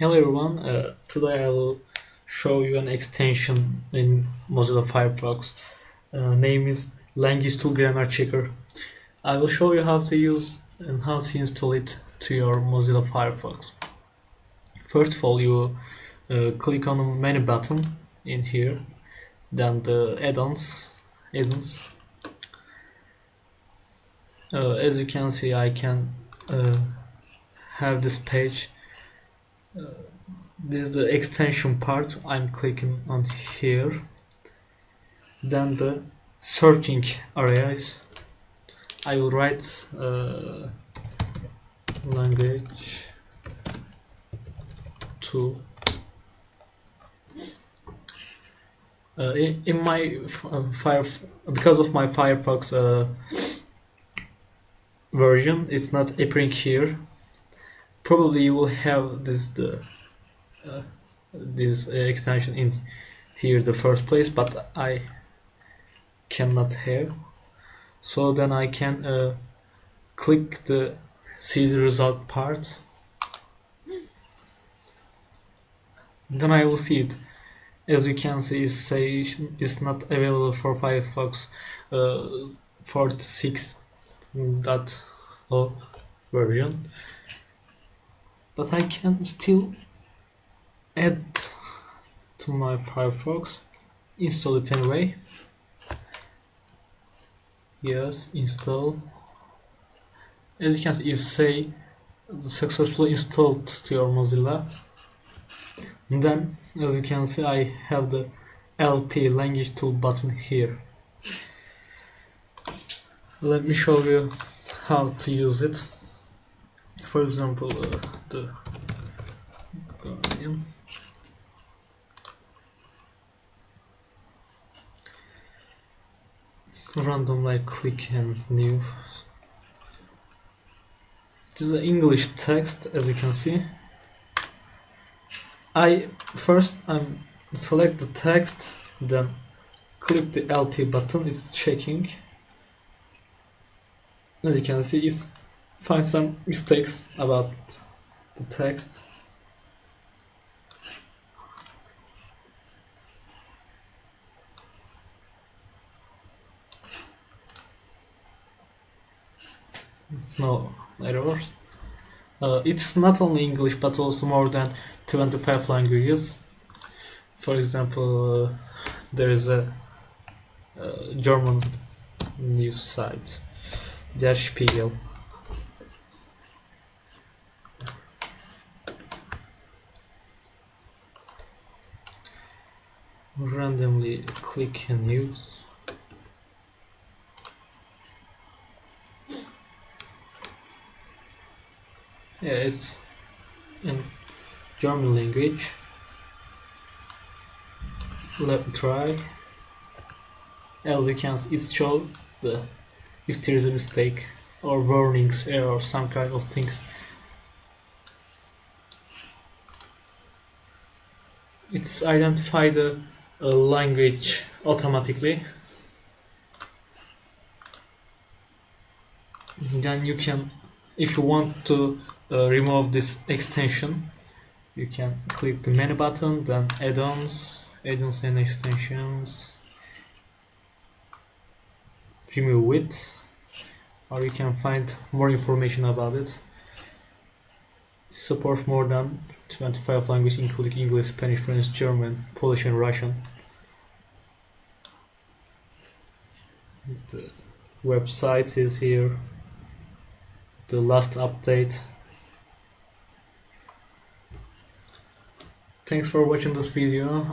Hello everyone, today I will show you an extension in Mozilla Firefox. Name is Language Tool Grammar Checker. I will show you how to use and how to install it to your Mozilla Firefox. First of all, you click on the menu button in here, then the add-ons. As you can see, I can have this page. This is the extension part. I'm clicking on here. Then the searching areas. I will write language tool. In my because of my Firefox version, it's not appearing here. Probably you will have this extension in here the first place, but I cannot have. So then I can click the see the result part. Then I will see it. As you can see, it says it's not available for Firefox 46.0 version, but I can still add to my Firefox, install it anyway. Yes, install. As you can see, it say successfully installed to your Mozilla. And then, as you can see, I have the LT language tool button here. Let me show you how to use it. For example, the Guardian. Randomly click and new. This is an English text, as you can see. I'm select the text, then click the LT button. It's checking. As you can see, it finds some mistakes about the text. No errors. It's not only English but also more than 25 languages. For example, there is a German news site, Der Spiegel. Randomly click news. Yeah, it's in German language. Let me try. As you can see, it shows if there is a mistake or warnings or some kind of things. It's identify the language automatically. Then you can, if you want to remove this extension, you can click the menu button, then add-ons and extensions, remove it, or you can find more information about it. It supports more than 25 languages including English, Spanish, French, German, Polish and Russian. The website is here, the last update. Thanks for watching this video.